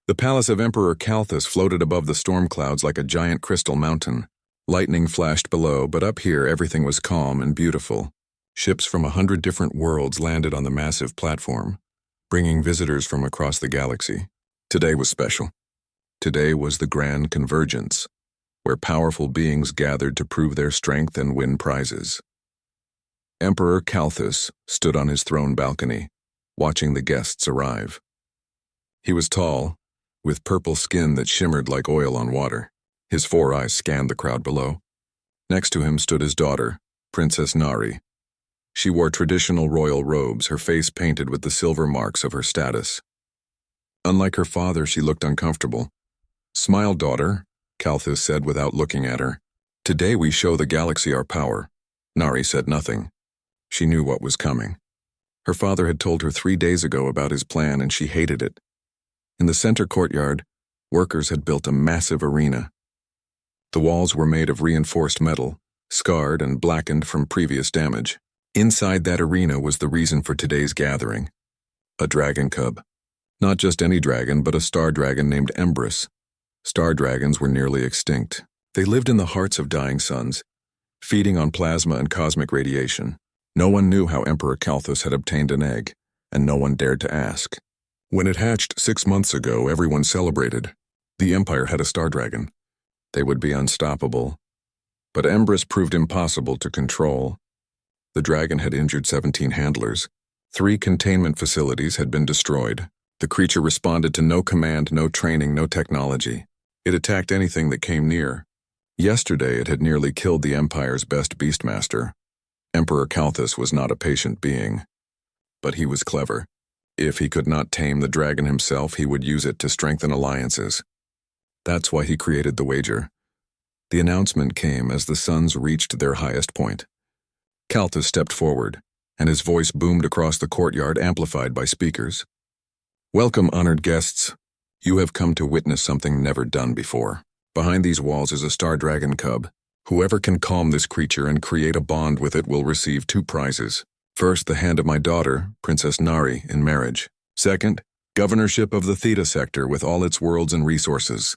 The palace of Emperor Calthus floated above the storm clouds like a giant crystal mountain. Lightning flashed below, but up here everything was calm and beautiful. Ships from 100 different worlds landed on the massive platform, bringing visitors from across the galaxy. Today was special. Today was the Grand Convergence, where powerful beings gathered to prove their strength and win prizes. Emperor Calthus stood on his throne balcony, watching the guests arrive. He was tall, with purple skin that shimmered like oil on water. His 4 eyes scanned the crowd below. Next to him stood his daughter, Princess Nari. She wore traditional royal robes, her face painted with the silver marks of her status. Unlike her father, she looked uncomfortable. "Smile, daughter," Calthus said without looking at her. "Today we show the galaxy our power." Nari said nothing. She knew what was coming. Her father had told her 3 days ago about his plan, and she hated it. In the center courtyard, workers had built a massive arena. The walls were made of reinforced metal, scarred and blackened from previous damage. Inside that arena was the reason for today's gathering. A dragon cub. Not just any dragon, but a star dragon named Empress. Star dragons were nearly extinct. They lived in the hearts of dying suns, feeding on plasma and cosmic radiation. No one knew how Emperor Calthus had obtained an egg, and no one dared to ask. When it hatched 6 months ago, everyone celebrated. The Empire had a star dragon. They would be unstoppable. But Empress proved impossible to control. The dragon had injured 17 handlers. 3 containment facilities had been destroyed. The creature responded to no command, no training, no technology. It attacked anything that came near. Yesterday it had nearly killed the Empire's best beastmaster. Emperor Calthus was not a patient being. But he was clever. If he could not tame the dragon himself, he would use it to strengthen alliances. That's why he created the wager. The announcement came as the suns reached their highest point. Calthus stepped forward, and his voice boomed across the courtyard, amplified by speakers. "Welcome, honored guests. You have come to witness something never done before. Behind these walls is a star dragon cub. Whoever can calm this creature and create a bond with it will receive 2 prizes. First, the hand of my daughter, Princess Nari, in marriage. Second, governorship of the Theta sector with all its worlds and resources."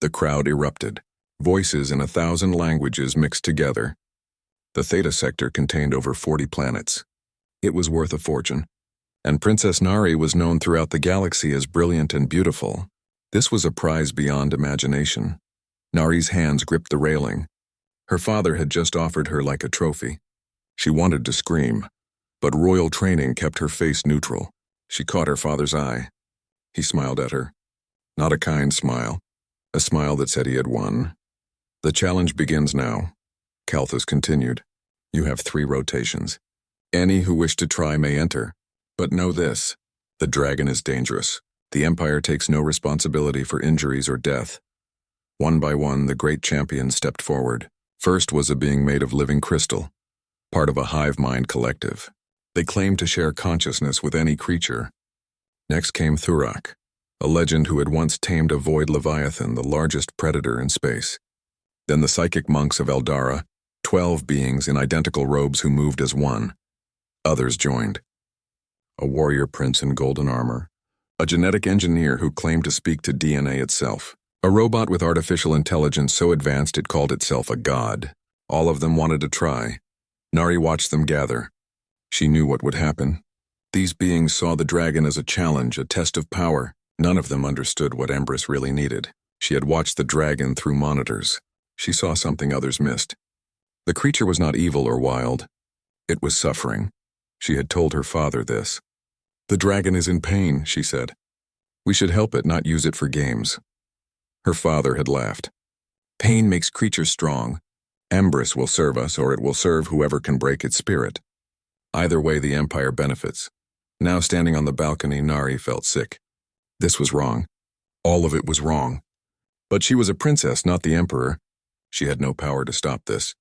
The crowd erupted. Voices in 1,000 languages mixed together. The Theta sector contained over 40 planets. It was worth a fortune. And Princess Nari was known throughout the galaxy as brilliant and beautiful. This was a prize beyond imagination. Nari's hands gripped the railing. Her father had just offered her like a trophy. She wanted to scream, but royal training kept her face neutral. She caught her father's eye. He smiled at her. Not a kind smile. A smile that said he had won. "The challenge begins now," Calthus continued. "You have 3 rotations. Any who wish to try may enter. But know this, the dragon is dangerous. The Empire takes no responsibility for injuries or death." One by one, the great champions stepped forward. First was a being made of living crystal, part of a hive mind collective. They claimed to share consciousness with any creature. Next came Thurak, a legend who had once tamed a void leviathan, the largest predator in space. Then the psychic monks of Eldara, 12 beings in identical robes who moved as one. Others joined. A warrior prince in golden armor, a genetic engineer who claimed to speak to DNA itself, a robot with artificial intelligence so advanced it called itself a god. All of them wanted to try. Nari watched them gather. She knew what would happen. These beings saw the dragon as a challenge, a test of power. None of them understood what Empress really needed. She had watched the dragon through monitors. She saw something others missed. The creature was not evil or wild. It was suffering. She had told her father this. "The dragon is in pain," she said. "We should help it, not use it for games." Her father had laughed. "Pain makes creatures strong. Empress will serve us, or it will serve whoever can break its spirit. Either way, the Empire benefits." Now standing on the balcony, Nari felt sick. This was wrong. All of it was wrong. But she was a princess, not the Emperor. She had no power to stop this.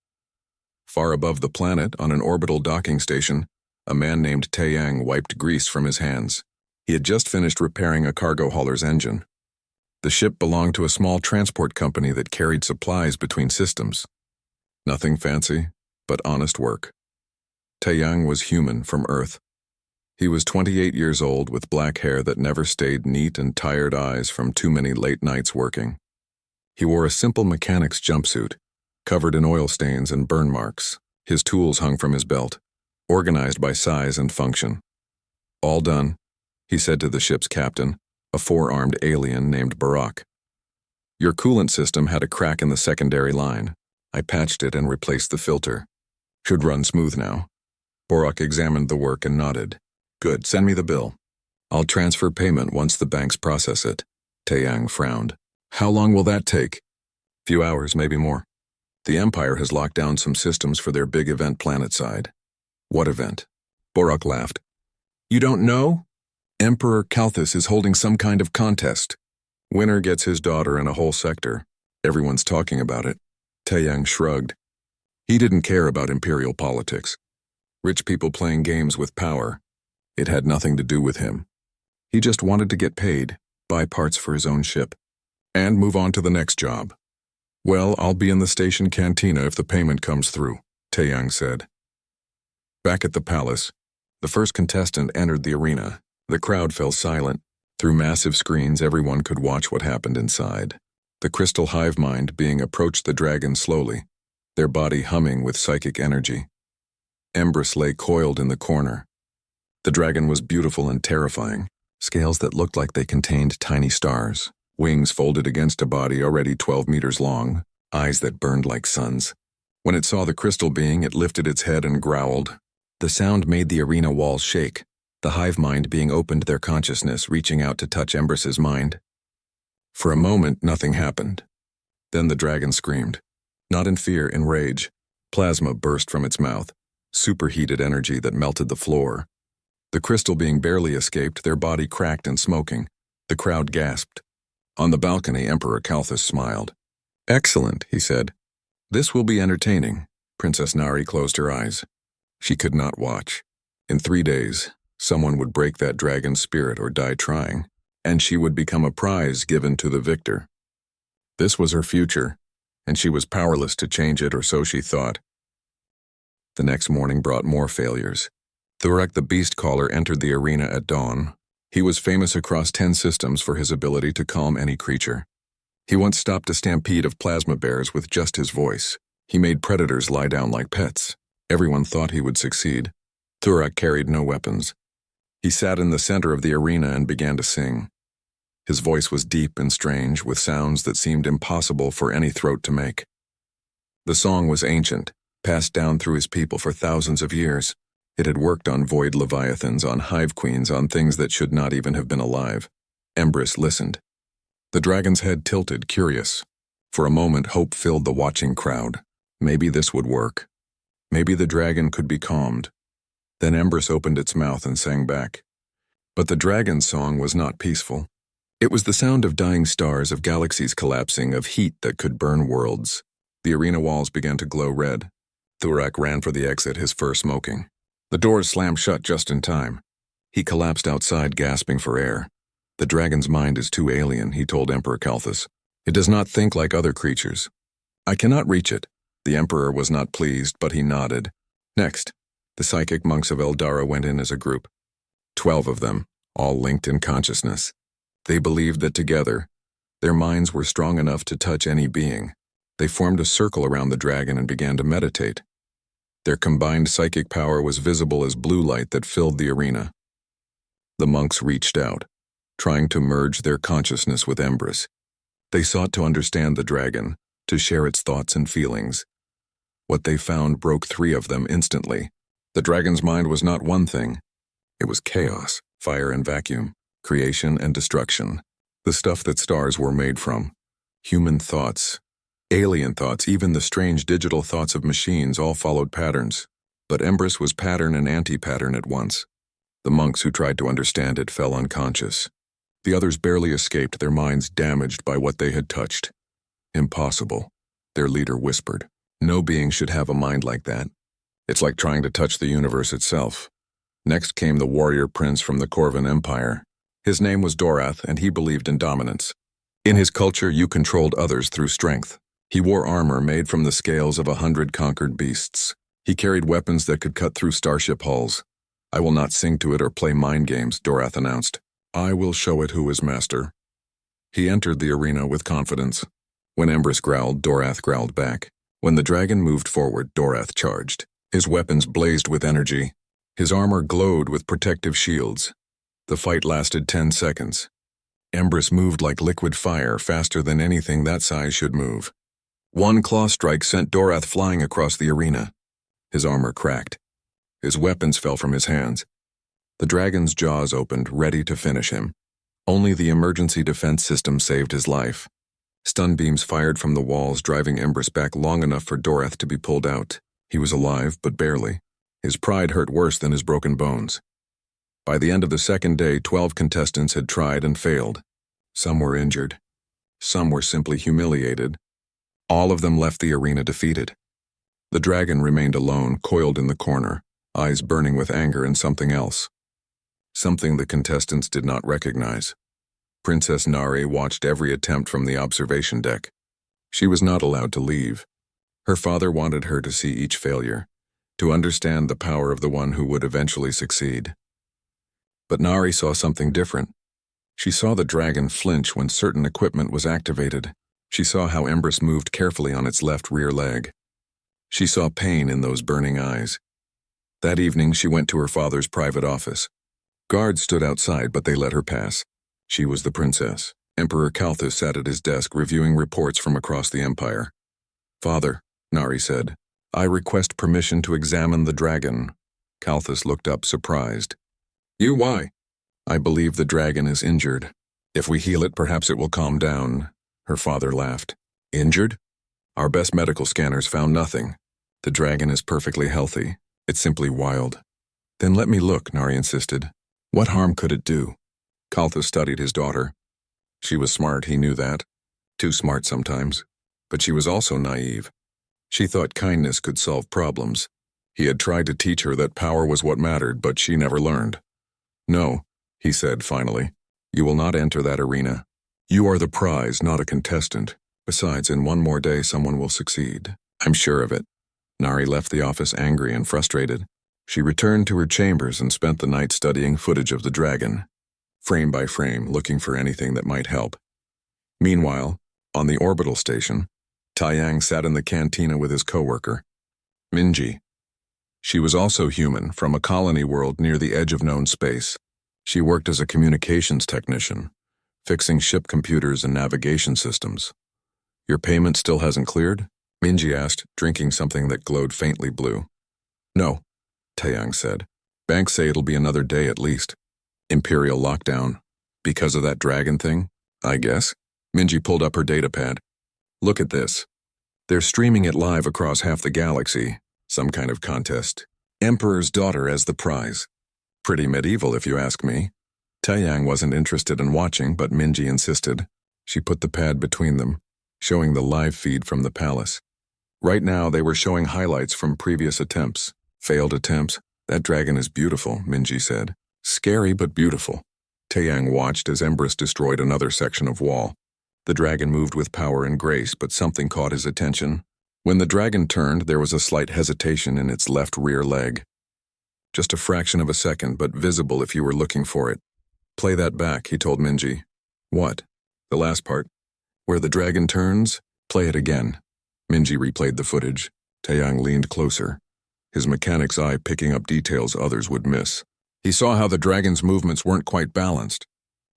Far above the planet, on an orbital docking station, a man named Taeyang wiped grease from his hands. He had just finished repairing a cargo hauler's engine. The ship belonged to a small transport company that carried supplies between systems. Nothing fancy, but honest work. Taeyang was human from Earth. He was 28 years old with black hair that never stayed neat and tired eyes from too many late nights working. He wore a simple mechanic's jumpsuit, covered in oil stains and burn marks. His tools hung from his belt, organized by size and function. "All done," he said to the ship's captain, a four-armed alien named Barak. "Your coolant system had a crack in the secondary line. I patched it and replaced the filter. Should run smooth now." Barak examined the work and nodded. "Good, send me the bill. I'll transfer payment once the banks process it." Taeyang frowned. "How long will that take?" "Few hours, maybe more. The Empire has locked down some systems for their big event planetside." "What event?" Barak laughed. "You don't know? Emperor Kalthus is holding some kind of contest. Winner gets his daughter and a whole sector. Everyone's talking about it." Taeyang shrugged. He didn't care about imperial politics. Rich people playing games with power. It had nothing to do with him. He just wanted to get paid, buy parts for his own ship, and move on to the next job. "Well, I'll be in the station cantina if the payment comes through," Taeyang said. Back at the palace, the first contestant entered the arena. The crowd fell silent. Through massive screens, everyone could watch what happened inside. The crystal hive mind being approached the dragon slowly, their body humming with psychic energy. Empress lay coiled in the corner. The dragon was beautiful and terrifying, scales that looked like they contained tiny stars, wings folded against a body already 12 meters long, eyes that burned like suns. When it saw the crystal being, it lifted its head and growled. The sound made the arena walls shake. The hive mind being opened their consciousness, reaching out to touch Empress's mind. For a moment, nothing happened. Then the dragon screamed. Not in fear, in rage. Plasma burst from its mouth, superheated energy that melted the floor. The crystal being barely escaped, their body cracked and smoking. The crowd gasped. On the balcony, Emperor Kalthus smiled. "Excellent," he said. "This will be entertaining." Princess Nari closed her eyes. She could not watch. In 3 days, someone would break that dragon's spirit or die trying, and she would become a prize given to the victor. This was her future, and she was powerless to change it, or so she thought. The next morning brought more failures. Thurak the Beast Caller entered the arena at dawn. He was famous across 10 systems for his ability to calm any creature. He once stopped a stampede of plasma bears with just his voice. He made predators lie down like pets. Everyone thought he would succeed. Thurak carried no weapons. He sat in the center of the arena and began to sing. His voice was deep and strange, with sounds that seemed impossible for any throat to make. The song was ancient, passed down through his people for thousands of years. It had worked on void leviathans, on hive queens, on things that should not even have been alive. Empress listened. The dragon's head tilted, curious. For a moment, hope filled the watching crowd. Maybe this would work. Maybe the dragon could be calmed. Then Empress opened its mouth and sang back. But the dragon's song was not peaceful. It was the sound of dying stars, of galaxies collapsing, of heat that could burn worlds. The arena walls began to glow red. Thurak ran for the exit, his fur smoking. The doors slammed shut just in time. He collapsed outside, gasping for air. "The dragon's mind is too alien," he told Emperor Kalthus. "It does not think like other creatures. I cannot reach it." The Emperor was not pleased, but he nodded. Next, the psychic monks of Eldara went in as a group. 12 of them, all linked in consciousness. They believed that together, their minds were strong enough to touch any being. They formed a circle around the dragon and began to meditate. Their combined psychic power was visible as blue light that filled the arena. The monks reached out, trying to merge their consciousness with Empress. They sought to understand the dragon, to share its thoughts and feelings. What they found broke 3 of them instantly. The dragon's mind was not one thing. It was chaos, fire and vacuum, creation and destruction, the stuff that stars were made from. Human thoughts, alien thoughts, even the strange digital thoughts of machines all followed patterns. But Empress was pattern and anti-pattern at once. The monks who tried to understand it fell unconscious. The others barely escaped, their minds damaged by what they had touched. "Impossible," their leader whispered. "No being should have a mind like that. It's like trying to touch the universe itself." Next came the warrior prince from the Corvan Empire. His name was Dorath, and he believed in dominance. In his culture, you controlled others through strength. He wore armor made from the scales of 100 conquered beasts. He carried weapons that could cut through starship hulls. I will not sing to it or play mind games, Dorath announced. I will show it who is master. He entered the arena with confidence. When Empress growled, Dorath growled back. When the dragon moved forward, Dorath charged. His weapons blazed with energy. His armor glowed with protective shields. The fight lasted 10 seconds. Empress moved like liquid fire, faster than anything that size should move. One claw strike sent Dorath flying across the arena. His armor cracked. His weapons fell from his hands. The dragon's jaws opened, ready to finish him. Only the emergency defense system saved his life. Stun beams fired from the walls, driving Empress back long enough for Dorath to be pulled out. He was alive, but barely. His pride hurt worse than his broken bones. By the end of the second day, 12 contestants had tried and failed. Some were injured. Some were simply humiliated. All of them left the arena defeated. The dragon remained alone, coiled in the corner, eyes burning with anger and something else. Something the contestants did not recognize. Princess Nari watched every attempt from the observation deck. She was not allowed to leave. Her father wanted her to see each failure, to understand the power of the one who would eventually succeed. But Nari saw something different. She saw the dragon flinch when certain equipment was activated. She saw how Empress moved carefully on its left rear leg. She saw pain in those burning eyes. That evening, she went to her father's private office. Guards stood outside, but they let her pass. She was the princess. Emperor Kalthus sat at his desk reviewing reports from across the empire. Father, Nari said, I request permission to examine the dragon. Kalthus looked up, surprised. You, why? I believe the dragon is injured. If we heal it, perhaps it will calm down. Her father laughed. Injured? Our best medical scanners found nothing. The dragon is perfectly healthy. It's simply wild. Then let me look, Nari insisted. What harm could it do? Kalthus studied his daughter. She was smart, he knew that. Too smart sometimes. But she was also naive. She thought kindness could solve problems. He had tried to teach her that power was what mattered, but she never learned. No, he said finally. You will not enter that arena. You are the prize, not a contestant. Besides, in one more day someone will succeed. I'm sure of it. Nari left the office angry and frustrated. She returned to her chambers and spent the night studying footage of the dragon, frame by frame, looking for anything that might help. Meanwhile, on the orbital station, Taiyang sat in the cantina with his coworker, Minji. She was also human, from a colony world near the edge of known space. She worked as a communications technician, fixing ship computers and navigation systems. Your payment still hasn't cleared? Minji asked, drinking something that glowed faintly blue. No, Taiyang said. Banks say it'll be another day at least. Imperial lockdown. Because of that dragon thing? I guess. Minji pulled up her datapad. Look at this. They're streaming it live across half the galaxy. Some kind of contest. Emperor's daughter as the prize. Pretty medieval, if you ask me. Taiyang wasn't interested in watching, but Minji insisted. She put the pad between them, showing the live feed from the palace. Right now, they were showing highlights from previous attempts. Failed attempts. That dragon is beautiful, Minji said. Scary, but beautiful. Taiyang watched as Empress destroyed another section of wall. The dragon moved with power and grace, but something caught his attention. When the dragon turned, there was a slight hesitation in its left rear leg. Just a fraction of a second, but visible if you were looking for it. Play that back, he told Minji. What? The last part. Where the dragon turns? Play it again. Minji replayed the footage. Taiyang leaned closer, his mechanic's eye picking up details others would miss. He saw how the dragon's movements weren't quite balanced,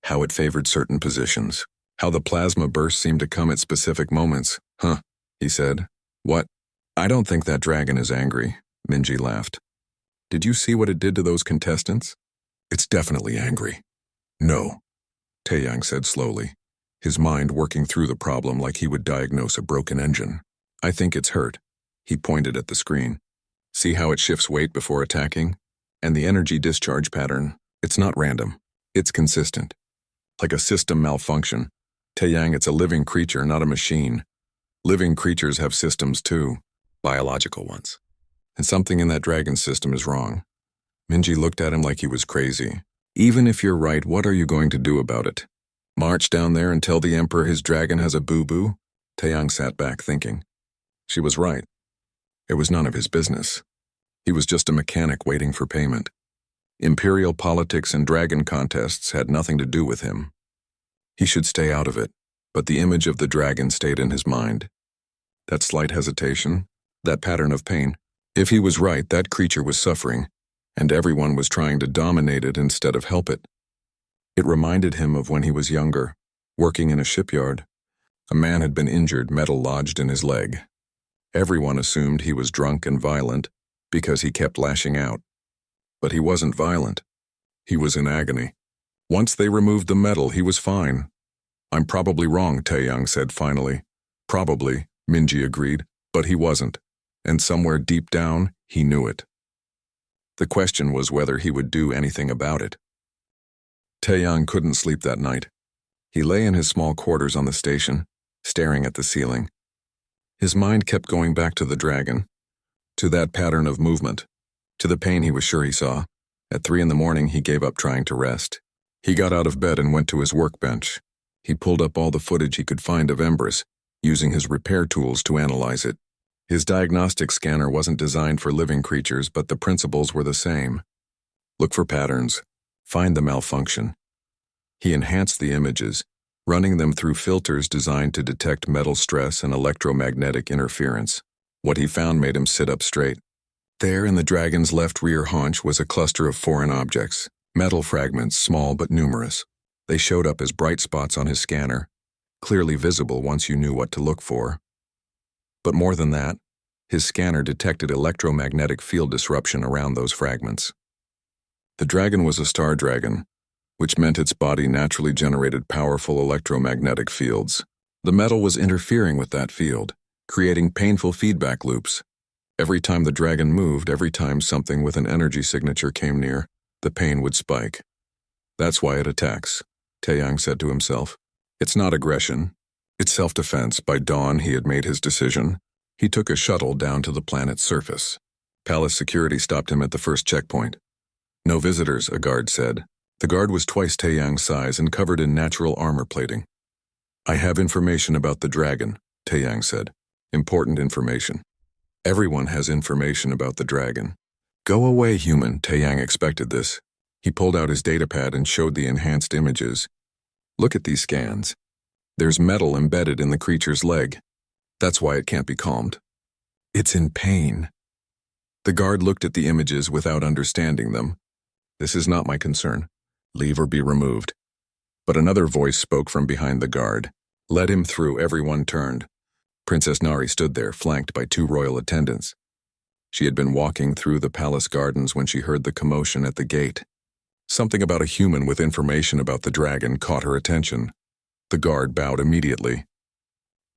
how it favored certain positions, how the plasma bursts seemed to come at specific moments. Huh, he said. What? I don't think that dragon is angry, Minji laughed. Did you see what it did to those contestants? It's definitely angry. No, Taiyang said slowly, his mind working through the problem like he would diagnose a broken engine. I think it's hurt. He pointed at the screen. See how it shifts weight before attacking? And the energy discharge pattern, it's not random. It's consistent. Like a system malfunction. Taiyang, it's a living creature, not a machine. Living creatures have systems too. Biological ones. And something in that dragon system is wrong. Minji looked at him like he was crazy. Even if you're right, what are you going to do about it? March down there and tell the Emperor his dragon has a boo-boo? Taiyang sat back thinking. She was right. It was none of his business. He was just a mechanic waiting for payment. Imperial politics and dragon contests had nothing to do with him. He should stay out of it, but the image of the dragon stayed in his mind. That slight hesitation, that pattern of pain. If he was right, that creature was suffering, and everyone was trying to dominate it instead of help it. It reminded him of when he was younger, working in a shipyard. A man had been injured, metal lodged in his leg. Everyone assumed he was drunk and violent because he kept lashing out. But he wasn't violent. He was in agony. Once they removed the metal, he was fine. "I'm probably wrong," Taeyang said finally. "Probably," Minji agreed, but he wasn't, and somewhere deep down, he knew it. The question was whether he would do anything about it. Taeyang couldn't sleep that night. He lay in his small quarters on the station, staring at the ceiling. His mind kept going back to the dragon, to that pattern of movement, to the pain he was sure he saw. At 3 a.m, he gave up trying to rest. He got out of bed and went to his workbench. He pulled up all the footage he could find of Empress, using his repair tools to analyze it. His diagnostic scanner wasn't designed for living creatures, but the principles were the same. Look for patterns. Find the malfunction. He enhanced the images, running them through filters designed to detect metal stress and electromagnetic interference. What he found made him sit up straight. There in the dragon's left rear haunch was a cluster of foreign objects, metal fragments, small but numerous. They showed up as bright spots on his scanner, clearly visible once you knew what to look for. But more than that, his scanner detected electromagnetic field disruption around those fragments. The dragon was a star dragon, which meant its body naturally generated powerful electromagnetic fields. The metal was interfering with that field, creating painful feedback loops. Every time the dragon moved, every time something with an energy signature came near, the pain would spike. "That's why it attacks," Taeyang said to himself. "It's not aggression. It's self-defense." By dawn, he had made his decision. He took a shuttle down to the planet's surface. Palace security stopped him at the first checkpoint. "No visitors," a guard said. The guard was twice Taeyang's size and covered in natural armor plating. "I have information about the dragon," Taeyang said. "Important information." Everyone has information about the dragon. "Go away, human," Taeyang expected this. He pulled out his datapad and showed the enhanced images. "Look at these scans. There's metal embedded in the creature's leg. That's why it can't be calmed. It's in pain." The guard looked at the images without understanding them. "This is not my concern. Leave or be removed." But another voice spoke from behind the guard. "Let him through." Everyone turned. Princess Nari stood there, flanked by 2 royal attendants. She had been walking through the palace gardens when she heard the commotion at the gate. Something about a human with information about the dragon caught her attention. The guard bowed immediately.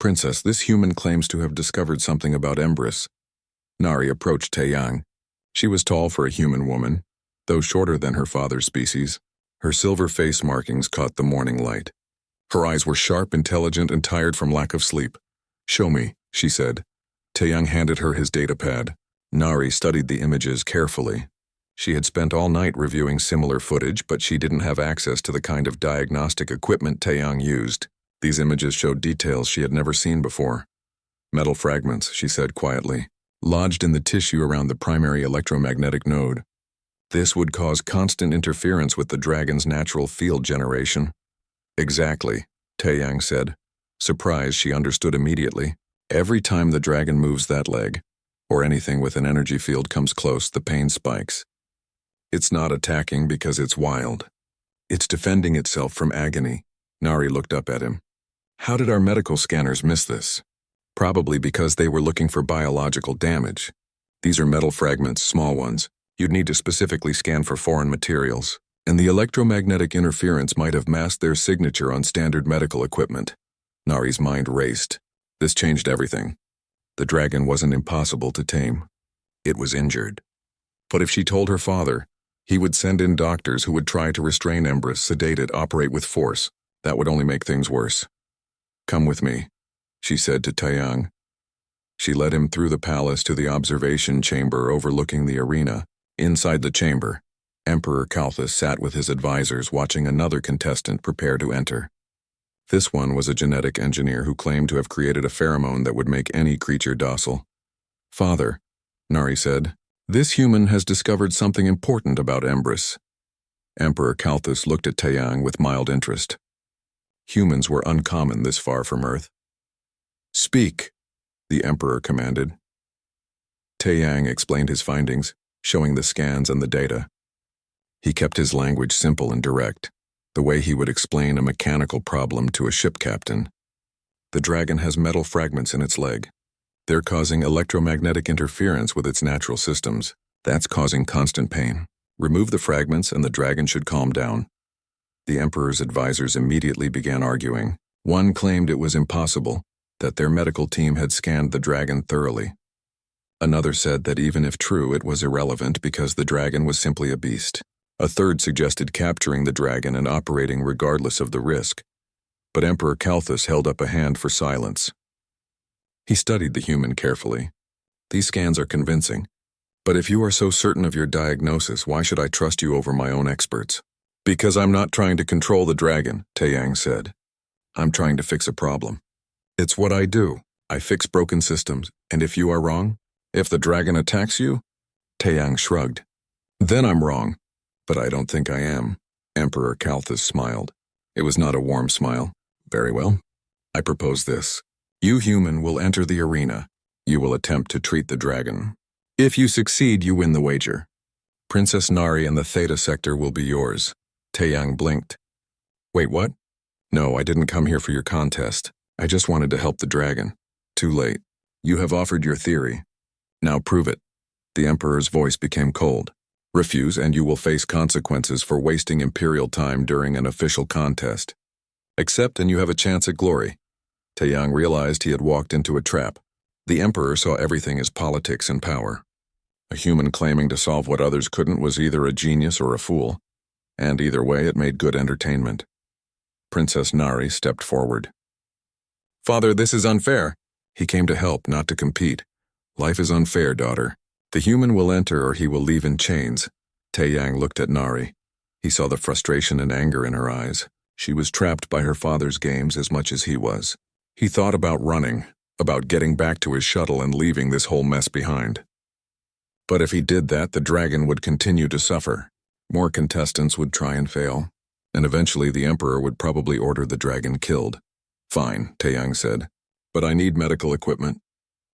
"Princess, this human claims to have discovered something about Empress." Nari approached Taeyang. She was tall for a human woman, though shorter than her father's species. Her silver face markings caught the morning light. Her eyes were sharp, intelligent, and tired from lack of sleep. "Show me," she said. Taeyang handed her his datapad. Nari studied the images carefully. She had spent all night reviewing similar footage, but she didn't have access to the kind of diagnostic equipment Taeyang used. These images showed details she had never seen before. "Metal fragments," she said quietly, lodged in the tissue around the primary electromagnetic node. This would cause constant interference with the dragon's natural field generation. "Exactly," Taeyang said. Surprised, she understood immediately. Every time the dragon moves that leg, or anything with an energy field comes close, the pain spikes. It's not attacking because it's wild. It's defending itself from agony. Nari looked up at him. "How did our medical scanners miss this?" "Probably because they were looking for biological damage. These are metal fragments, small ones. You'd need to specifically scan for foreign materials. And the electromagnetic interference might have masked their signature on standard medical equipment." Nari's mind raced. This changed everything. The dragon wasn't impossible to tame. It was injured. But if she told her father, he would send in doctors who would try to restrain Empress, sedate it, operate with force. That would only make things worse. "Come with me," she said to Taeyang. She led him through the palace to the observation chamber overlooking the arena. Inside the chamber, Emperor Kalthus sat with his advisors watching another contestant prepare to enter. This one was a genetic engineer who claimed to have created a pheromone that would make any creature docile. "Father," Nari said, This human has discovered something important about Empress. Emperor Kalthus looked at Taeyang with mild interest. Humans were uncommon this far from Earth. "Speak," the Emperor commanded. Taeyang explained his findings, showing the scans and the data. He kept his language simple and direct, the way he would explain a mechanical problem to a ship captain. The dragon has metal fragments in its leg. They're causing electromagnetic interference with its natural systems. That's causing constant pain. Remove the fragments and the dragon should calm down. The Emperor's advisors immediately began arguing. One claimed it was impossible, that their medical team had scanned the dragon thoroughly. Another said that even if true, it was irrelevant because the dragon was simply a beast. A third suggested capturing the dragon and operating regardless of the risk. But Emperor Kalthus held up a hand for silence. He studied the human carefully. "These scans are convincing. But if you are so certain of your diagnosis, why should I trust you over my own experts?" "Because I'm not trying to control the dragon," Taeyang said. "I'm trying to fix a problem. It's what I do. I fix broken systems, and if you are wrong, if the dragon attacks you," Taeyang shrugged. "Then I'm wrong. But I don't think I am." Emperor Kalthus smiled. It was not a warm smile. "Very well. I propose this. You human will enter the arena. You will attempt to treat the dragon. If you succeed, you win the wager. Princess Nari and the Theta sector will be yours." Taeyang blinked. "Wait, what?" "No, I didn't come here for your contest. I just wanted to help the dragon." "Too late. You have offered your theory. Now prove it." The Emperor's voice became cold. "Refuse and you will face consequences for wasting Imperial time during an official contest. Accept and you have a chance at glory." Taeyang realized he had walked into a trap. The Emperor saw everything as politics and power. A human claiming to solve what others couldn't was either a genius or a fool, and either way it made good entertainment. Princess Nari stepped forward. "Father, this is unfair." He came to help, not to compete. "Life is unfair, daughter. The human will enter or he will leave in chains." Taeyang looked at Nari. He saw the frustration and anger in her eyes. She was trapped by her father's games as much as he was. He thought about running, about getting back to his shuttle and leaving this whole mess behind. But if he did that, the dragon would continue to suffer. More contestants would try and fail, and eventually the Emperor would probably order the dragon killed. "Fine," Taeyang said, "but I need medical equipment.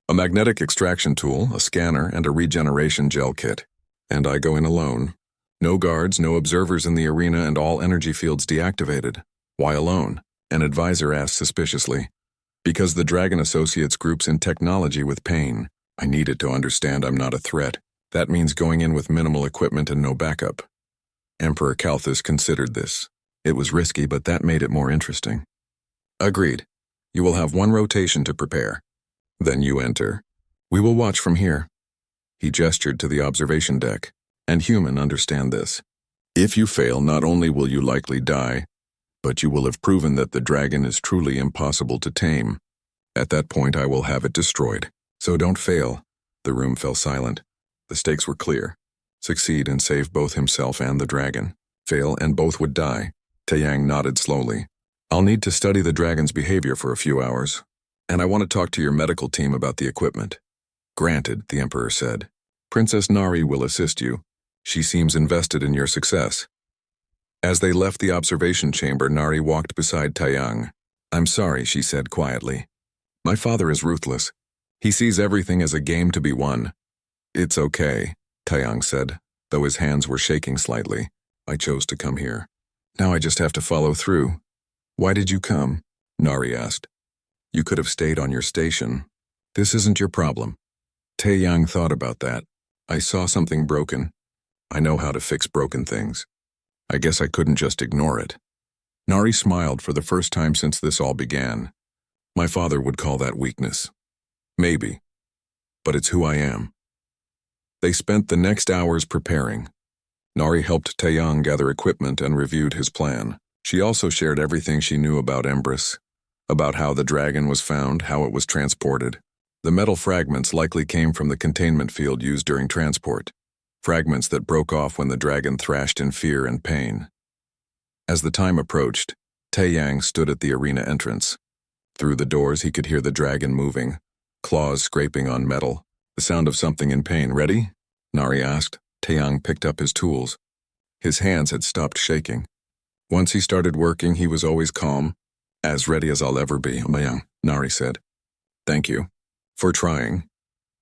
A magnetic extraction tool, a scanner, and a regeneration gel kit. And I go in alone. No guards, no observers in the arena, and all energy fields deactivated." "Why alone?" an advisor asked suspiciously. "Because the dragon associates groups in technology with pain. I need it to understand I'm not a threat. That means going in with minimal equipment and no backup." Emperor Kalthus considered this. It was risky, but that made it more interesting. "Agreed. You will have one rotation to prepare. Then you enter. We will watch from here." He gestured to the observation deck. "And human, understand this. If you fail, not only will you likely die, but you will have proven that the dragon is truly impossible to tame. At that point, I will have it destroyed. So don't fail." The room fell silent. The stakes were clear. Succeed and save both himself and the dragon. Fail and both would die. Taeyang nodded slowly. "I'll need to study the dragon's behavior for a few hours, and I want to talk to your medical team about the equipment." "Granted," the Emperor said. "Princess Nari will assist you. She seems invested in your success." As they left the observation chamber, Nari walked beside Taeyang. "I'm sorry," she said quietly. "My father is ruthless. He sees everything as a game to be won." "It's okay," Taeyang said, though his hands were shaking slightly. "I chose to come here. Now I just have to follow through." "Why did you come?" Nari asked. "You could have stayed on your station. This isn't your problem." Taeyang thought about that. "I saw something broken. I know how to fix broken things. I guess I couldn't just ignore it." Nari smiled for the first time since this all began. "My father would call that weakness. Maybe. But it's who I am." They spent the next hours preparing. Nari helped Taeyang gather equipment and reviewed his plan. She also shared everything she knew about Empress, about how the dragon was found, how it was transported. The metal fragments likely came from the containment field used during transport, fragments that broke off when the dragon thrashed in fear and pain. As the time approached, Taeyang stood at the arena entrance. Through the doors he could hear the dragon moving, claws scraping on metal, the sound of something in pain. "Ready?" Nari asked. Taeyang picked up his tools. His hands had stopped shaking. Once he started working, he was always calm. As ready as I'll ever be, Mayang, Nari said. Thank you. For trying.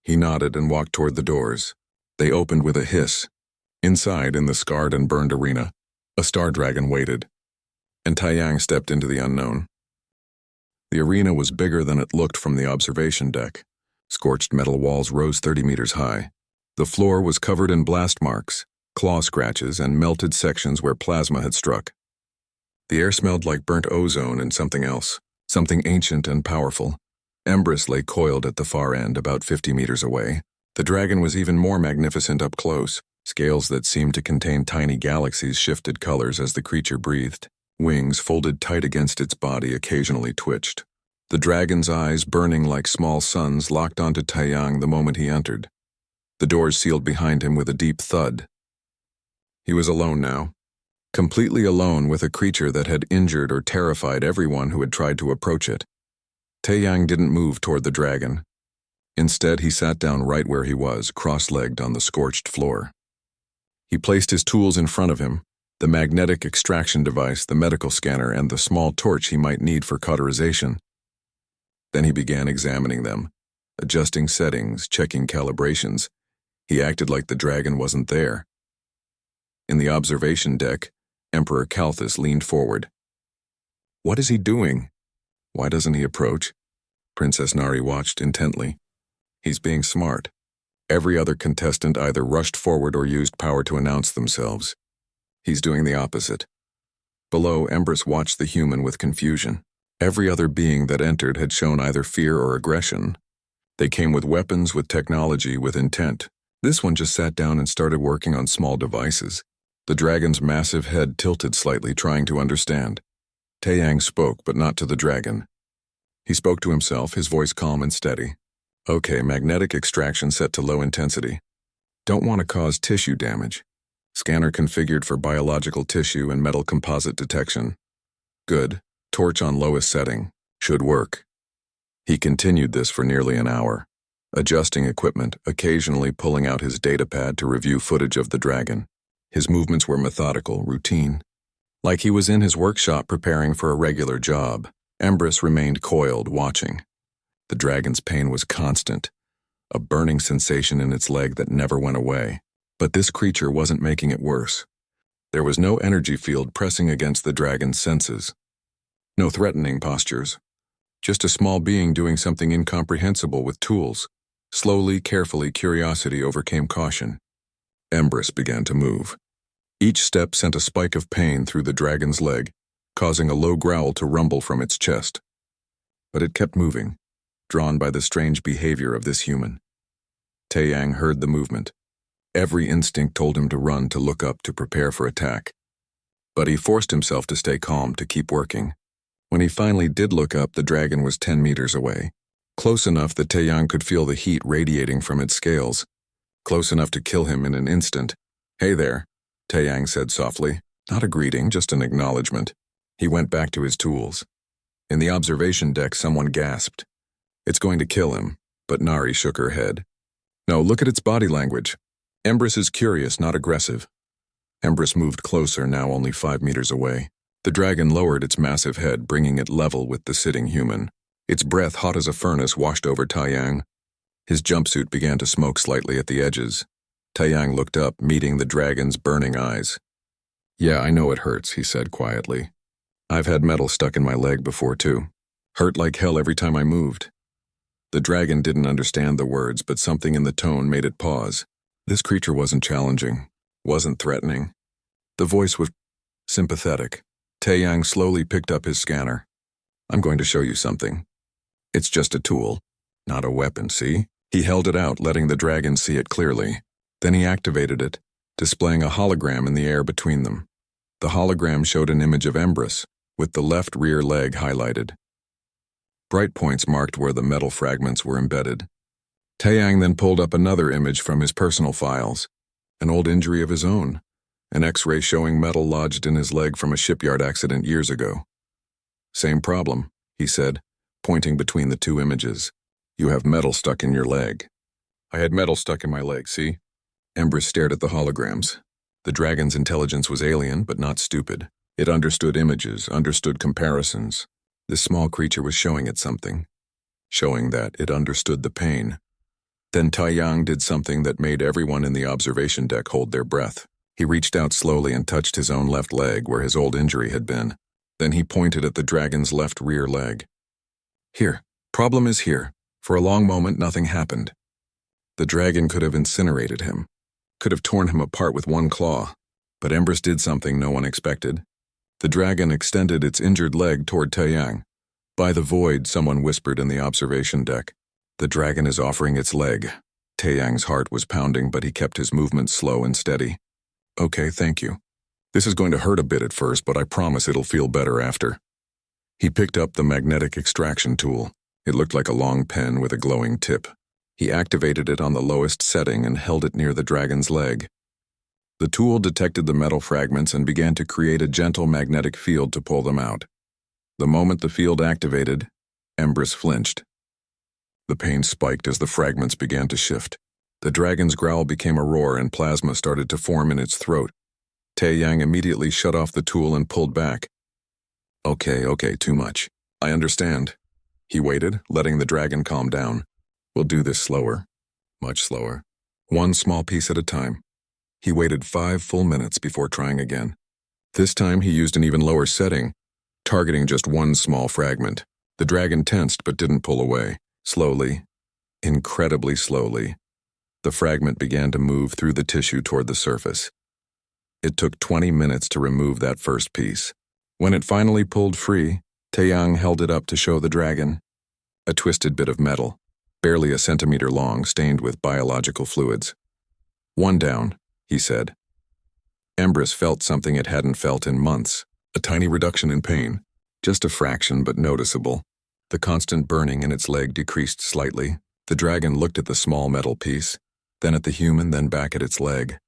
He nodded and walked toward the doors. They opened with a hiss. Inside, in the scarred and burned arena, a star dragon waited. And Taeyang stepped into the unknown. The arena was bigger than it looked from the observation deck. Scorched metal walls rose 30 meters high. The floor was covered in blast marks, claw scratches, and melted sections where plasma had struck. The air smelled like burnt ozone and something else, something ancient and powerful. Empress lay coiled at the far end, about 50 meters away. The dragon was even more magnificent up close. Scales that seemed to contain tiny galaxies shifted colors as the creature breathed. Wings folded tight against its body occasionally twitched. The dragon's eyes, burning like small suns, locked onto Taeyang the moment he entered. The doors sealed behind him with a deep thud. He was alone now. Completely alone with a creature that had injured or terrified everyone who had tried to approach it. Taeyang didn't move toward the dragon. Instead, he sat down right where he was, cross-legged on the scorched floor. He placed his tools in front of him, the magnetic extraction device, the medical scanner, and the small torch he might need for cauterization. Then he began examining them, adjusting settings, checking calibrations. He acted like the dragon wasn't there. In the observation deck, Emperor Kalthus leaned forward. What is he doing? Why doesn't he approach? Princess Nari watched intently. He's being smart. Every other contestant either rushed forward or used power to announce themselves. He's doing the opposite. Below, Empress watched the human with confusion. Every other being that entered had shown either fear or aggression. They came with weapons, with technology, with intent. This one just sat down and started working on small devices. The dragon's massive head tilted slightly, trying to understand. Taeyang spoke, but not to the dragon. He spoke to himself, his voice calm and steady. Okay, magnetic extraction set to low intensity. Don't want to cause tissue damage. Scanner configured for biological tissue and metal composite detection. Good. Torch on lowest setting. Should work. He continued this for nearly an hour, adjusting equipment, occasionally pulling out his datapad to review footage of the dragon. His movements were methodical, routine. Like he was in his workshop preparing for a regular job. Empress remained coiled, watching. The dragon's pain was constant, a burning sensation in its leg that never went away. But this creature wasn't making it worse. There was no energy field pressing against the dragon's senses. No threatening postures. Just a small being doing something incomprehensible with tools. Slowly, carefully, curiosity overcame caution. Empress began to move. Each step sent a spike of pain through the dragon's leg, causing a low growl to rumble from its chest. But it kept moving, drawn by the strange behavior of this human. Taeyang heard the movement. Every instinct told him to run, to look up, to prepare for attack. But he forced himself to stay calm, to keep working. When he finally did look up, the dragon was 10 meters away. Close enough that Taeyang could feel the heat radiating from its scales. Close enough to kill him in an instant. Hey there, Taeyang said softly. Not a greeting, just an acknowledgement. He went back to his tools. In the observation deck, someone gasped. It's going to kill him, but Nari shook her head. No, look at its body language. Empress is curious, not aggressive. Empress moved closer, now only 5 meters away. The dragon lowered its massive head, bringing it level with the sitting human. Its breath, hot as a furnace, washed over Taeyang. His jumpsuit began to smoke slightly at the edges. Taeyang looked up, meeting the dragon's burning eyes. Yeah, I know it hurts, he said quietly. I've had metal stuck in my leg before, too. Hurt like hell every time I moved. The dragon didn't understand the words, but something in the tone made it pause. This creature wasn't challenging, wasn't threatening. The voice was sympathetic. Taeyang slowly picked up his scanner. I'm going to show you something. It's just a tool, not a weapon, see? He held it out, letting the dragon see it clearly. Then he activated it, displaying a hologram in the air between them. The hologram showed an image of Empress, with the left rear leg highlighted. Bright points marked where the metal fragments were embedded. Taeyang then pulled up another image from his personal files, an old injury of his own, an X-ray showing metal lodged in his leg from a shipyard accident years ago. Same problem, he said, pointing between the two images. You have metal stuck in your leg. I had metal stuck in my leg, see? Ember stared at the holograms. The dragon's intelligence was alien, but not stupid. It understood images, understood comparisons. This small creature was showing it something. Showing that it understood the pain. Then Taiyang did something that made everyone in the observation deck hold their breath. He reached out slowly and touched his own left leg where his old injury had been. Then he pointed at the dragon's left rear leg. Here. Problem is here. For a long moment, nothing happened. The dragon could have incinerated him. Could have torn him apart with one claw. But Embers did something no one expected. The dragon extended its injured leg toward Taiyang. By the void, someone whispered in the observation deck. The dragon is offering its leg. Taiyang's heart was pounding, but he kept his movements slow and steady. Okay, thank you. This is going to hurt a bit at first, but I promise it'll feel better after. He picked up the magnetic extraction tool. It looked like a long pen with a glowing tip. He activated it on the lowest setting and held it near the dragon's leg. The tool detected the metal fragments and began to create a gentle magnetic field to pull them out. The moment the field activated, Embers flinched. The pain spiked as the fragments began to shift. The dragon's growl became a roar and plasma started to form in its throat. Taiyang immediately shut off the tool and pulled back. Okay, too much. I understand. He waited, letting the dragon calm down. We'll do this slower. Much slower. One small piece at a time. He waited 5 full minutes before trying again. This time he used an even lower setting, targeting just one small fragment. The dragon tensed but didn't pull away. Slowly, incredibly slowly, the fragment began to move through the tissue toward the surface. It took 20 minutes to remove that first piece. When it finally pulled free, Taiyang held it up to show the dragon. A twisted bit of metal, barely a centimeter long, stained with biological fluids. One down, he said. Embers felt something it hadn't felt in months, a tiny reduction in pain, just a fraction but noticeable. The constant burning in its leg decreased slightly. The dragon looked at the small metal piece, then at the human, then back at its leg.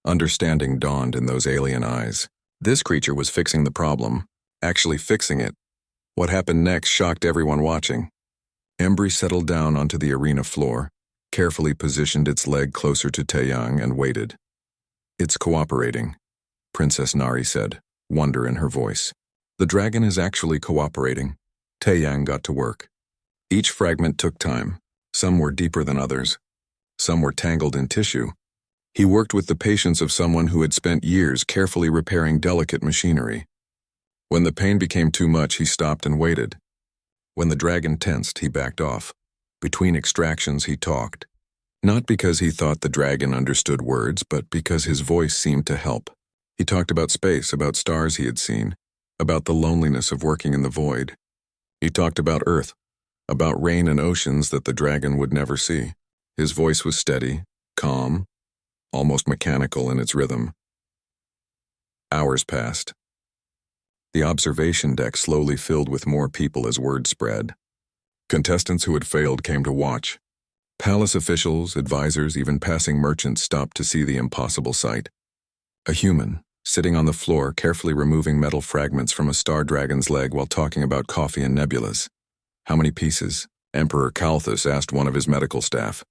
Understanding dawned in those alien eyes. This creature was fixing the problem, actually fixing it. What happened next shocked everyone watching. Embry settled down onto the arena floor, carefully positioned its leg closer to Taiyang and waited. It's cooperating, Princess Nari said, wonder in her voice. The dragon is actually cooperating. Taiyang got to work. Each fragment took time. Some were deeper than others. Some were tangled in tissue. He worked with the patience of someone who had spent years carefully repairing delicate machinery. When the pain became too much, he stopped and waited. When the dragon tensed, he backed off. Between extractions, he talked. Not because he thought the dragon understood words, but because his voice seemed to help. He talked about space, about stars he had seen, about the loneliness of working in the void. He talked about Earth, about rain and oceans that the dragon would never see. His voice was steady, calm, almost mechanical in its rhythm. Hours passed. The observation deck slowly filled with more people as word spread. Contestants who had failed came to watch. Palace officials, advisors, even passing merchants stopped to see the impossible sight. A human, sitting on the floor, carefully removing metal fragments from a star dragon's leg while talking about coffee and nebulas. How many pieces? Emperor Kalthus asked one of his medical staff.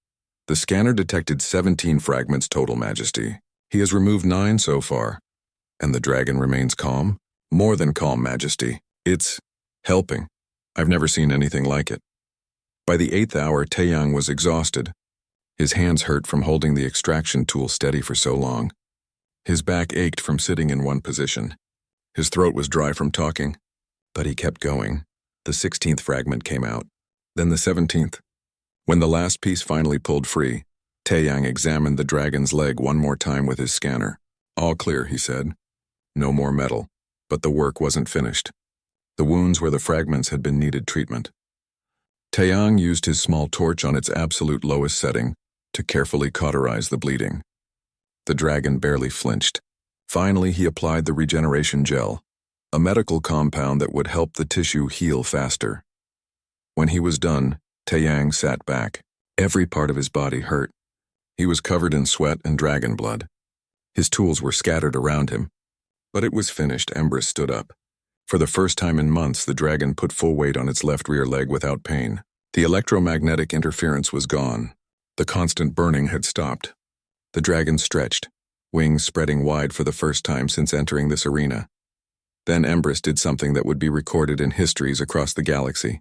The scanner detected 17 fragments total, Majesty. He has removed 9 so far. And the dragon remains calm? More than calm, Majesty. It's helping. I've never seen anything like it. By the 8th hour, Taiyang was exhausted. His hands hurt from holding the extraction tool steady for so long. His back ached from sitting in one position. His throat was dry from talking. But he kept going. The 16th fragment came out. Then the 17th. When the last piece finally pulled free, Taiyang examined the dragon's leg one more time with his scanner. All clear, he said. No more metal. But the work wasn't finished. The wounds where the fragments had been needed treatment. Taiyang used his small torch on its absolute lowest setting to carefully cauterize the bleeding. The dragon barely flinched. Finally, he applied the regeneration gel, a medical compound that would help the tissue heal faster. When he was done, Taiyang sat back. Every part of his body hurt. He was covered in sweat and dragon blood. His tools were scattered around him. But it was finished. Embers stood up. For the first time in months, the dragon put full weight on its left rear leg without pain. The electromagnetic interference was gone. The constant burning had stopped. The dragon stretched, wings spreading wide for the first time since entering this arena. Then Empress did something that would be recorded in histories across the galaxy.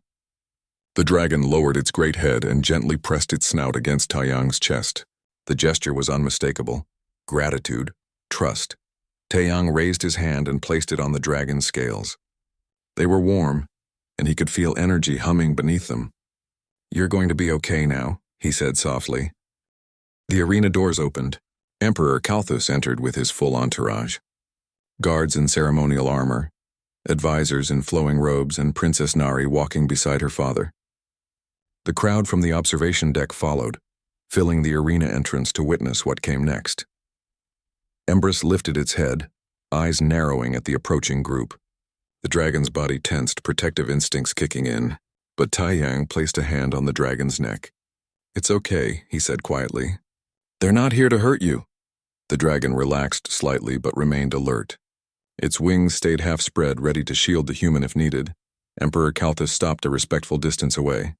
The dragon lowered its great head and gently pressed its snout against Taeyang's chest. The gesture was unmistakable. Gratitude, trust. Taeyang raised his hand and placed it on the dragon's scales. They were warm, and he could feel energy humming beneath them. "You're going to be okay now," he said softly. The arena doors opened. Emperor Kalthus entered with his full entourage. Guards in ceremonial armor, advisors in flowing robes, and Princess Nari walking beside her father. The crowd from the observation deck followed, filling the arena entrance to witness what came next. Empress lifted its head, eyes narrowing at the approaching group. The dragon's body tensed, protective instincts kicking in, but Taeyang placed a hand on the dragon's neck. "It's okay," he said quietly. "They're not here to hurt you." The dragon relaxed slightly but remained alert. Its wings stayed half spread, ready to shield the human if needed. Emperor Kalthus stopped a respectful distance away.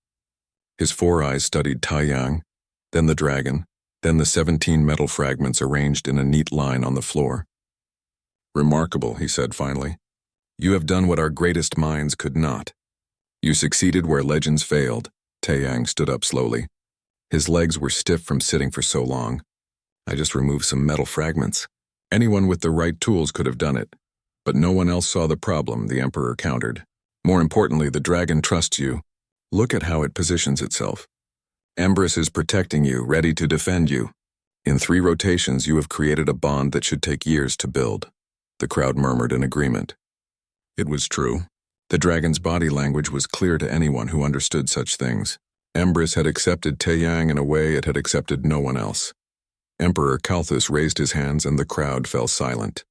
His four eyes studied Taeyang, then the dragon, then the 17 metal fragments arranged in a neat line on the floor. "Remarkable," he said finally. "You have done what our greatest minds could not. You succeeded where legends failed." Taeyang stood up slowly. His legs were stiff from sitting for so long. "I just removed some metal fragments. Anyone with the right tools could have done it. But no one else saw the problem," the Emperor countered. "More importantly, the dragon trusts you. Look at how it positions itself. Empress is protecting you, ready to defend you. In 3 rotations, you have created a bond that should take years to build." The crowd murmured in agreement. It was true. The dragon's body language was clear to anyone who understood such things. Empress had accepted Taeyang in a way it had accepted no one else. Emperor Kalthus raised his hands and the crowd fell silent.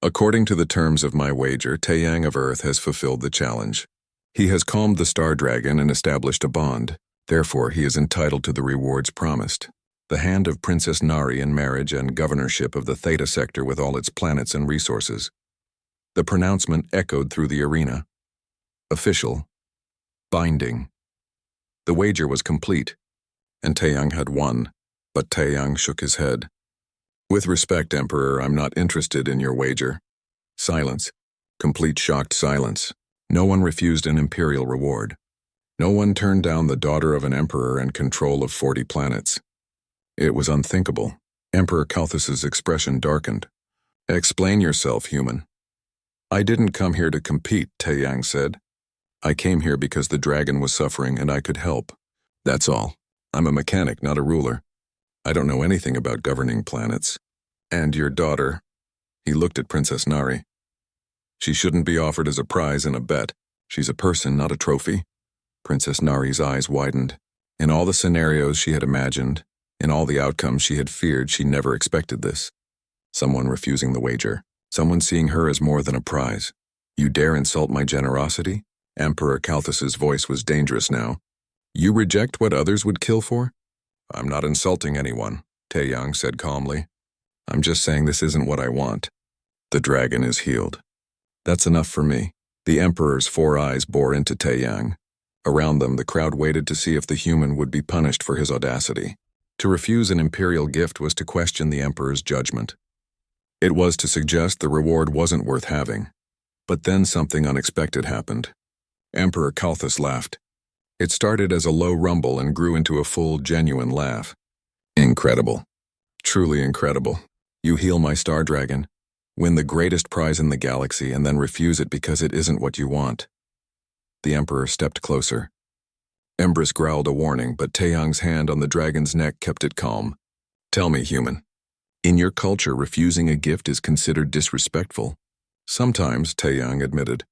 "According to the terms of my wager, Taeyang of Earth has fulfilled the challenge. He has calmed the Star Dragon and established a bond. Therefore, he is entitled to the rewards promised. The hand of Princess Nari in marriage and governorship of the Theta sector with all its planets and resources." The pronouncement echoed through the arena. Official. Binding. The wager was complete, and Taeyang had won, but Taeyang shook his head. "With respect, Emperor, I'm not interested in your wager." Silence. Complete shocked silence. No one refused an imperial reward. No one turned down the daughter of an emperor and control of 40 planets. It was unthinkable. Emperor Kalthus's expression darkened. "Explain yourself, human." "I didn't come here to compete," Taeyang said. "I came here because the dragon was suffering and I could help. That's all. I'm a mechanic, not a ruler. I don't know anything about governing planets. And your daughter," he looked at Princess Nari. "She shouldn't be offered as a prize in a bet. She's a person, not a trophy." Princess Nari's eyes widened. In all the scenarios she had imagined, in all the outcomes she had feared, she never expected this. Someone refusing the wager. Someone seeing her as more than a prize. "You dare insult my generosity?" Emperor Kalthus's voice was dangerous now. "You reject what others would kill for?" "I'm not insulting anyone," Taeyang said calmly. "I'm just saying this isn't what I want. The dragon is healed. That's enough for me." The Emperor's 4 eyes bore into Taeyang. Around them, the crowd waited to see if the human would be punished for his audacity. To refuse an imperial gift was to question the Emperor's judgment. It was to suggest the reward wasn't worth having. But then something unexpected happened. Emperor Kalthus laughed. It started as a low rumble and grew into a full, genuine laugh. "Incredible. Truly incredible. You heal my star dragon, win the greatest prize in the galaxy, and then refuse it because it isn't what you want." The Emperor stepped closer. Empress growled a warning, but Taeyang's hand on the dragon's neck kept it calm. "Tell me, human. In your culture, refusing a gift is considered disrespectful." "Sometimes," Taeyang admitted.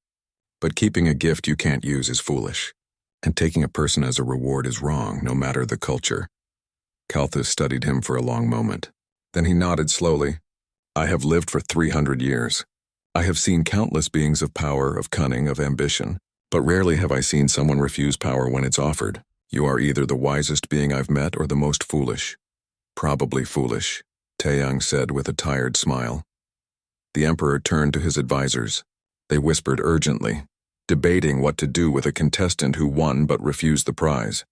"But keeping a gift you can't use is foolish. And taking a person as a reward is wrong, no matter the culture." Kalthus studied him for a long moment. Then he nodded slowly. "I have lived for 300 years. I have seen countless beings of power, of cunning, of ambition, but rarely have I seen someone refuse power when it's offered. You are either the wisest being I've met or the most foolish." "Probably foolish," Taeyang said with a tired smile. The Emperor turned to his advisors. They whispered urgently, debating what to do with a contestant who won but refused the prize.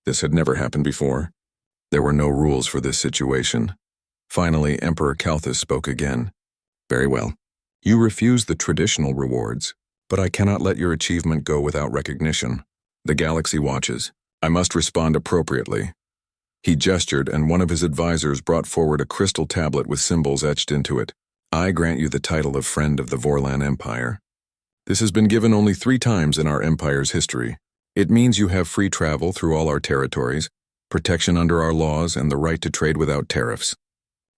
This had never happened before. There were no rules for this situation. Finally, Emperor Kalthus spoke again. Very well. You refuse the traditional rewards, but I cannot let your achievement go without recognition. The galaxy watches. I must respond appropriately. He gestured, and one of his advisors brought forward a crystal tablet with symbols etched into it. I grant you the title of Friend of the Vorlan Empire. This has been given only 3 times in our empire's history. It means you have free travel through all our territories, protection under our laws, and the right to trade without tariffs.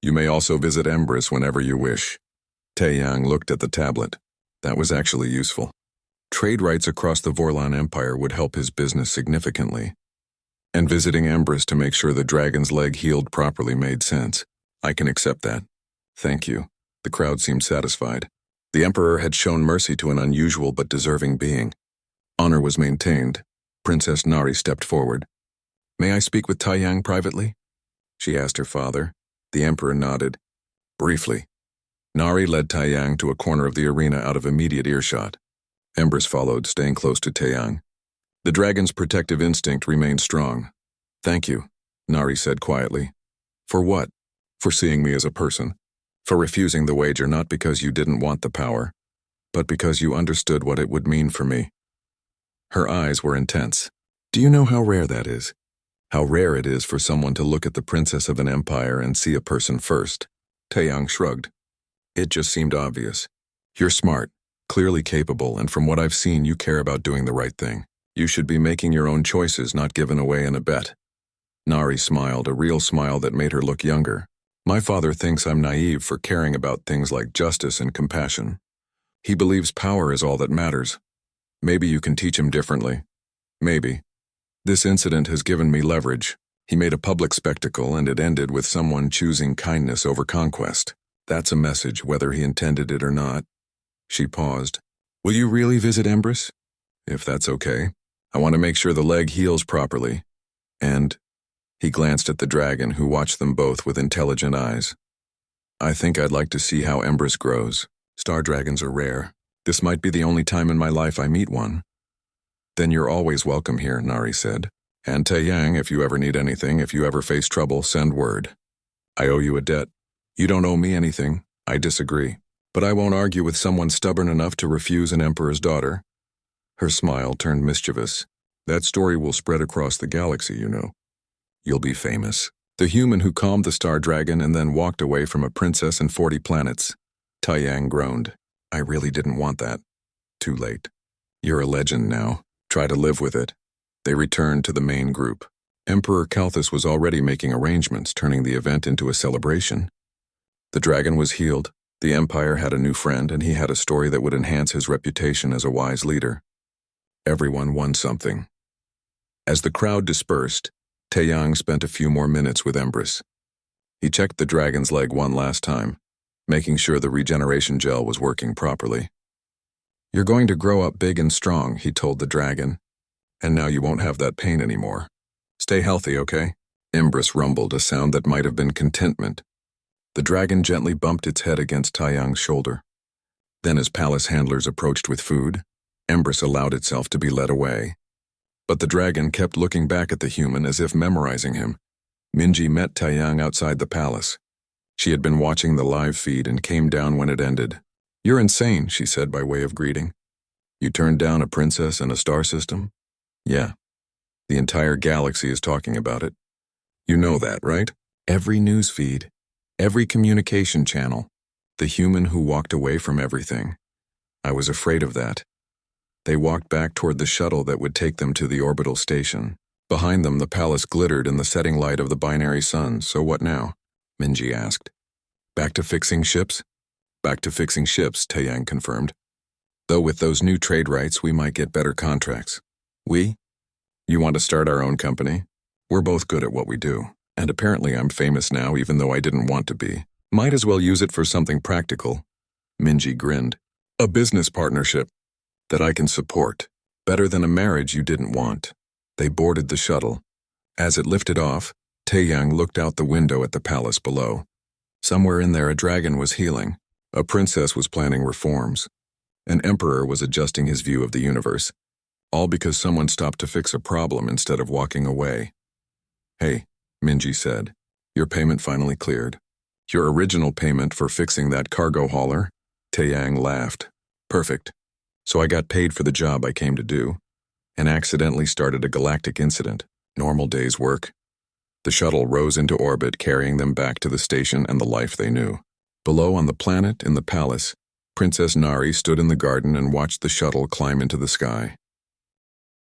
You may also visit Embrys whenever you wish. Taeyang looked at the tablet. That was actually useful. Trade rights across the Vorlan Empire would help his business significantly. And visiting Embrys to make sure the dragon's leg healed properly made sense. I can accept that. Thank you. The crowd seemed satisfied. The Emperor had shown mercy to an unusual but deserving being. Honor was maintained. Princess Nari stepped forward. May I speak with Taeyang privately? She asked her father. The Emperor nodded. Briefly. Nari led Taeyang to a corner of the arena out of immediate earshot. Embrys followed, staying close to Taeyang. The dragon's protective instinct remained strong. Thank you, Nari said quietly. For what? For seeing me as a person. For refusing the wager not because you didn't want the power, but because you understood what it would mean for me. Her eyes were intense. Do you know how rare that is? How rare it is for someone to look at the princess of an empire and see a person first. Taeyang shrugged. It just seemed obvious. You're smart, clearly capable, and from what I've seen, you care about doing the right thing. You should be making your own choices, not given away in a bet. Nari smiled, a real smile that made her look younger. My father thinks I'm naive for caring about things like justice and compassion. He believes power is all that matters. Maybe you can teach him differently. Maybe. This incident has given me leverage. He made a public spectacle, and it ended with someone choosing kindness over conquest. That's a message, whether he intended it or not. She paused. Will you really visit Embrys? If that's okay. I want to make sure the leg heals properly. And he glanced at the dragon, who watched them both with intelligent eyes. I think I'd like to see how Embrys grows. Star dragons are rare. This might be the only time in my life I meet one. Then you're always welcome here, Nari said. And Taeyang, if you ever need anything, if you ever face trouble, send word. I owe you a debt. You don't owe me anything. I disagree. But I won't argue with someone stubborn enough to refuse an emperor's daughter. Her smile turned mischievous. That story will spread across the galaxy, you know. You'll be famous. The human who calmed the star dragon and then walked away from a princess and 40 planets. Taeyang groaned. I really didn't want that. Too late. You're a legend now. Try to live with it. They returned to the main group. Emperor Kalthus was already making arrangements, turning the event into a celebration. The dragon was healed, the Empire had a new friend, and he had a story that would enhance his reputation as a wise leader. Everyone won something. As the crowd dispersed, Taeyang spent a few more minutes with Embrys. He checked the dragon's leg one last time, making sure the regeneration gel was working properly. You're going to grow up big and strong, he told the dragon. And now you won't have that pain anymore. Stay healthy, okay? Embrys rumbled, a sound that might have been contentment. The dragon gently bumped its head against Taeyang's shoulder. Then as palace handlers approached with food, Embrys allowed itself to be led away. But the dragon kept looking back at the human as if memorizing him. Minji met Taeyang outside the palace. She had been watching the live feed and came down when it ended. You're insane, she said by way of greeting. You turned down a princess and a star system? Yeah. The entire galaxy is talking about it. You know that, right? Every news feed, every communication channel, the human who walked away from everything. I was afraid of that. They walked back toward the shuttle that would take them to the orbital station. Behind them, the palace glittered in the setting light of the binary sun. So what now? Minji asked. Back to fixing ships? Back to fixing ships, Taeyang confirmed. Though with those new trade rights, we might get better contracts. We? You want to start our own company? We're both good at what we do. And apparently I'm famous now, even though I didn't want to be. Might as well use it for something practical. Minji grinned. A business partnership that I can support. Better than a marriage you didn't want. They boarded the shuttle. As it lifted off, Taeyang looked out the window at the palace below. Somewhere in there a dragon was healing. A princess was planning reforms. An emperor was adjusting his view of the universe. All because someone stopped to fix a problem instead of walking away. Hey, Minji said. Your payment finally cleared. Your original payment for fixing that cargo hauler? Taeyang laughed. Perfect. So I got paid for the job I came to do, and accidentally started a galactic incident. Normal day's work. The shuttle rose into orbit, carrying them back to the station and the life they knew. Below on the planet, in the palace, Princess Nari stood in the garden and watched the shuttle climb into the sky.